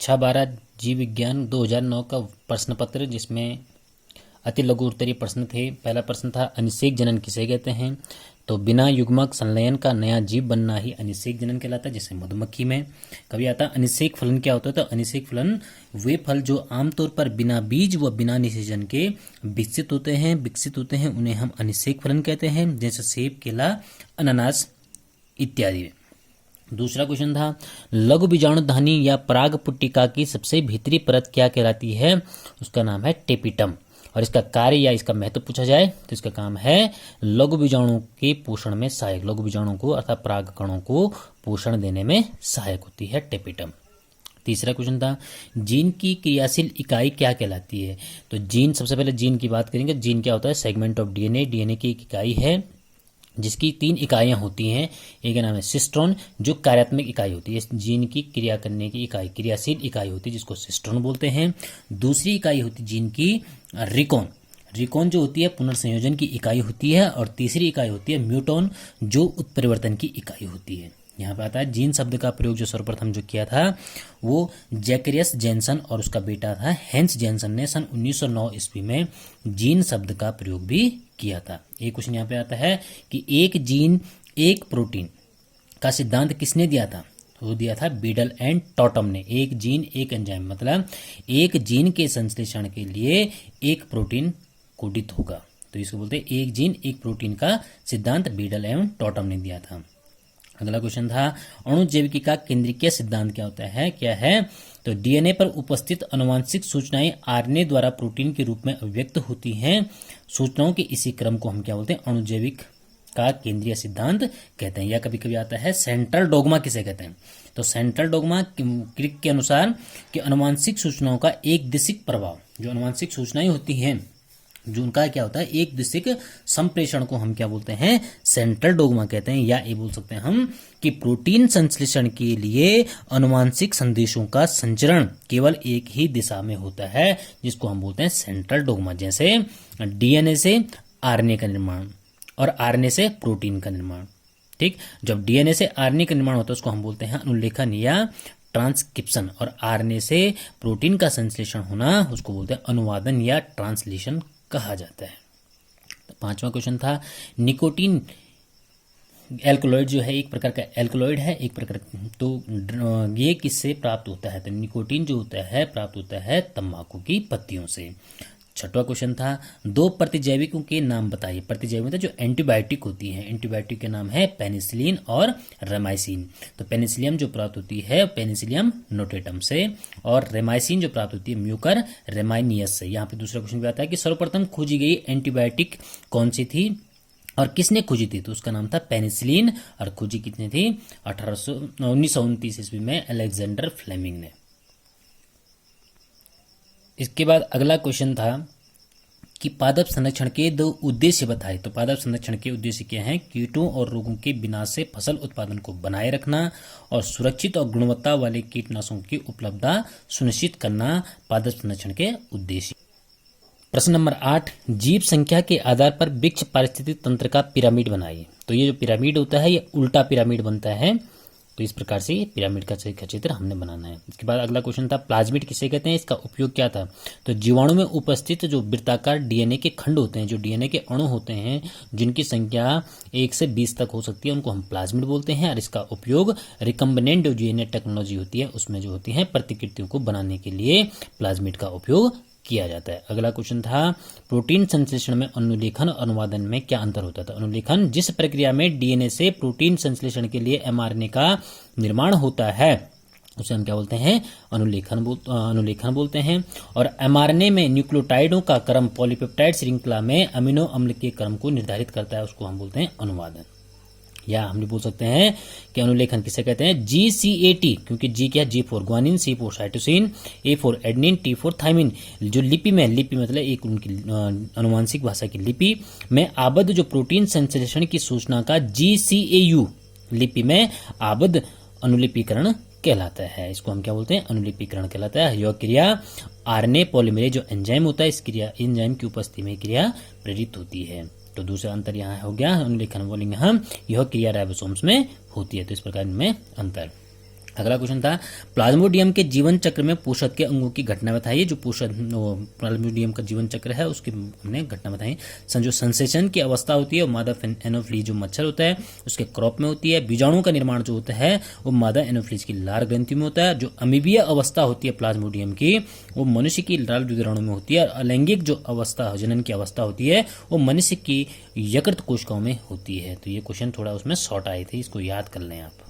कक्षा 12 जीव विज्ञान 2009 का प्रश्न पत्र, जिसमें अति लघु उत्तरीय प्रश्न थे। पहला प्रश्न था अनिषेक जनन किसे कहते हैं। तो बिना युग्मक संलयन का नया जीव बनना ही अनिषेक जनन कहलाता है, जैसे मधुमक्खी में। कभी आता अनिषेक फलन क्या होता है, तो अनिषेक फलन वे फल जो आमतौर पर बिना बीज व बिना निषेचन के विकसित होते हैं उन्हें हम अनिषेक फलन कहते हैं, जैसे सेब, केला, अनानास इत्यादि। दूसरा क्वेश्चन था लघु बीजाणुधानी या पराग पुट्टिका की सबसे भीतरी परत क्या कहलाती है। उसका नाम है टेपिटम। और इसका कार्य या इसका महत्व पूछा जाए तो इसका काम है लघु बीजाणु के पोषण में सहायक, लघु बीजाणु को अर्थात पराग कणों को पोषण देने में सहायक होती है टेपिटम। तीसरा क्वेश्चन था जीन की क्रियाशील इकाई क्या कहलाती है। तो जीन, सबसे पहले जीन की बात करेंगे। जीन क्या होता है, सेगमेंट ऑफ डीएनए। डीएनए की एक इकाई है जिसकी 3 इकाइयां होती हैं। एक का नाम है सिस्ट्रोन, जो कार्यात्मक इकाई होती है, जीन की क्रिया करने की इकाई, क्रियाशील इकाई होती है, जिसको सिस्ट्रोन बोलते हैं। दूसरी इकाई होती है जीन की रिकॉन। रिकॉन जो होती है पुनर्संयोजन की इकाई होती है। और तीसरी इकाई होती है म्यूटॉन, जो उत्परिवर्तन की इकाई होती है। यहाँ पे आता है जीन शब्द का प्रयोग जो सर्वप्रथम जो किया था वो जैकरियस जेनसन और उसका बेटा था हेंस जेनसन ने सन 1909 ईस्वी में जीन शब्द का प्रयोग भी किया था। एक क्वेश्चन यहाँ पे आता है कि एक जीन एक प्रोटीन का सिद्धांत किसने दिया था। तो दिया था बीडल एंड टॉटम ने। एक जीन एक एंजाइम, मतलब एक जीन के संश्लेषण के लिए एक प्रोटीन कोडित होगा, तो इसको बोलते हैं एक जीन एक प्रोटीन का सिद्धांत बीडल एवं टॉटम ने दिया था। अगला क्वेश्चन था अणुजैविकी का केंद्रीय सिद्धांत क्या होता है, क्या है। तो डीएनए पर उपस्थित आनुवांशिक सूचनाएं आरएनए द्वारा प्रोटीन के रूप में अभिव्यक्त होती हैं। सूचनाओं के इसी क्रम को हम क्या बोलते हैं, अणुजैविक का केंद्रीय सिद्धांत कहते हैं। या कभी कभी आता है सेंट्रल डोगमा किसे कहते हैं। तो सेंट्रल डोगमा क्रिक के अनुसार कि आनुवांशिक सूचनाओं का एक दिशिक प्रभाव, जो आनुवांशिक सूचनाएं होती हैं जो उनका क्या होता है एक दिशिक संप्रेषण को हम क्या बोलते हैं, सेंट्रल डोगमा कहते हैं। या ये बोल सकते हैं हम कि प्रोटीन संश्लेषण के लिए आनुवांशिक संदेशों का संचरण केवल एक ही दिशा में होता है, जिसको हम बोलते हैं सेंट्रल डोगमा। जैसे डीएनए से आरएनए का निर्माण और आरएनए से प्रोटीन का निर्माण। ठीक, जब डीएनए से आरएनए का निर्माण होता है उसको हम बोलते हैं अनुलेखन या ट्रांसक्रिप्शन, और आरएनए से प्रोटीन का संश्लेषण होना उसको बोलते हैं अनुवादन या ट्रांसलेशन कहा जाता है। तो 5वां क्वेश्चन था निकोटीन एल्कलॉइड जो है एक प्रकार का एल्कलॉइड है, एक प्रकार, तो ये किससे प्राप्त होता है। तो निकोटीन जो होता है प्राप्त होता है तंबाकू की पत्तियों से। 6वां क्वेश्चन था 2 प्रतिजैविकों के नाम बताइए। प्रतिजैविक मतलब जो एंटीबायोटिक होती है, एंटीबायोटिक के नाम है पेनिसिलिन और रेमाइसिन। तो पेनिसिलियम जो प्राप्त होती है पेनिसिलियम नोटेटम से, और रेमाइसिन जो प्राप्त होती है म्यूकर रेमाइनियस से। यहाँ पे दूसरा क्वेश्चन भी आता है कि सर्वप्रथम खोजी गई एंटीबायोटिक कौन सी थी और किसने खोजी थी। तो उसका नाम था पेनिसिलिन, और खोजी कितनी थी 1929 ईस्वी में अलेक्जेंडर फ्लेमिंग ने। इसके बाद अगला क्वेश्चन था कि पादप संरक्षण के 2 उद्देश्य बताए। तो पादप संरक्षण के उद्देश्य क्या हैं, कीटों और रोगों के विनाश से फसल उत्पादन को बनाए रखना और सुरक्षित और गुणवत्ता वाले कीटनाशकों की उपलब्धता सुनिश्चित करना पादप संरक्षण के उद्देश्य। प्रश्न नंबर 8 जीव संख्या के आधार पर वृक्ष पारिस्थितिक तंत्र का पिरामिड बनाइए। तो ये जो पिरामिड होता है ये उल्टा पिरामिड बनता है। तो इस प्रकार से पिरामिड का चित्र हमने बनाना है। इसके बाद अगला क्वेश्चन था प्लाज्मिड किसे कहते हैं, इसका उपयोग क्या था। तो जीवाणु में उपस्थित जो वृत्ताकार डीएनए के खंड होते हैं, जो डीएनए के अणु होते हैं जिनकी संख्या 1 से 20 तक हो सकती है, उनको हम प्लाज्मिड बोलते हैं। और इसका उपयोग रिकम्बिनेंट जो डीएनए टेक्नोलॉजी होती है उसमें जो होती है प्रतिकृतियों को बनाने के लिए प्लाज्मिड का उपयोग किया जाता है। अगला क्वेश्चन था प्रोटीन संश्लेषण में अनुलेखन और अनुवादन में क्या अंतर होता था। अनुलेखन जिस प्रक्रिया में डीएनए से प्रोटीन संश्लेषण के लिए एमआरएनए का निर्माण होता है उसे हम क्या बोलते हैं, अनुलेखन बोलते हैं। और एमआरएनए में न्यूक्लियोटाइडों का क्रम पॉलीपेप्टाइड श्रृंखला में अमीनो अम्ल के क्रम को निर्धारित करता है, उसको हम बोलते हैं अनुवादन। या हम भी बोल सकते हैं कि अनुलेखन किसे कहते हैं, GCAT, क्योंकि जी क्या है, G for guanine, C for cytosine, A for adenine, T for thymine. जो लिपि मतलब एक उनकी अनुवांशिक भाषा की लिपि में आबद्ध जो प्रोटीन संश्लेषण की सूचना का GCAU लिपि में आबद्ध अनुलिपीकरण कहलाता है। इसको हम क्या बोलते हैं, अनुलिपीकरण कहलाता है। यह क्रिया आरएनए पॉलीमरेज जो एंजाइम होता है, इस क्रिया एंजाइम की उपस्थिति में क्रिया प्रेरित होती है। तो दूसरा अंतर यहाँ हो गया अनुलेखन, बोलेंगे हम यह क्रिया राइबोसोम्स में होती है। तो इस प्रकार इनमें अंतर। अगला क्वेश्चन था प्लाज्मोडियम के जीवन चक्र में पोषक के अंगों की घटना बताइए। जो पोषक प्लाज्मोडियम का जीवन चक्र है उसकी हमने घटना बताई। जो संसेचन की अवस्था होती है वो मादा एनोफ्लीज जो मच्छर होता है उसके क्रॉप में होती है। बीजाणु का निर्माण जो होता है वो मादा एनोफ्लीज की लार ग्रंथि में होता है। जो अमीबीय अवस्था होती है प्लाज्मोडियम की वो मनुष्य की लाल बीजाणु में होती है। और अलैंगिक जो अवस्था जनन की अवस्था होती है वो मनुष्य की यकृत कोशिकाओं में होती है। तो ये क्वेश्चन थोड़ा उसमें शॉर्ट आए थे, इसको याद कर लें आप।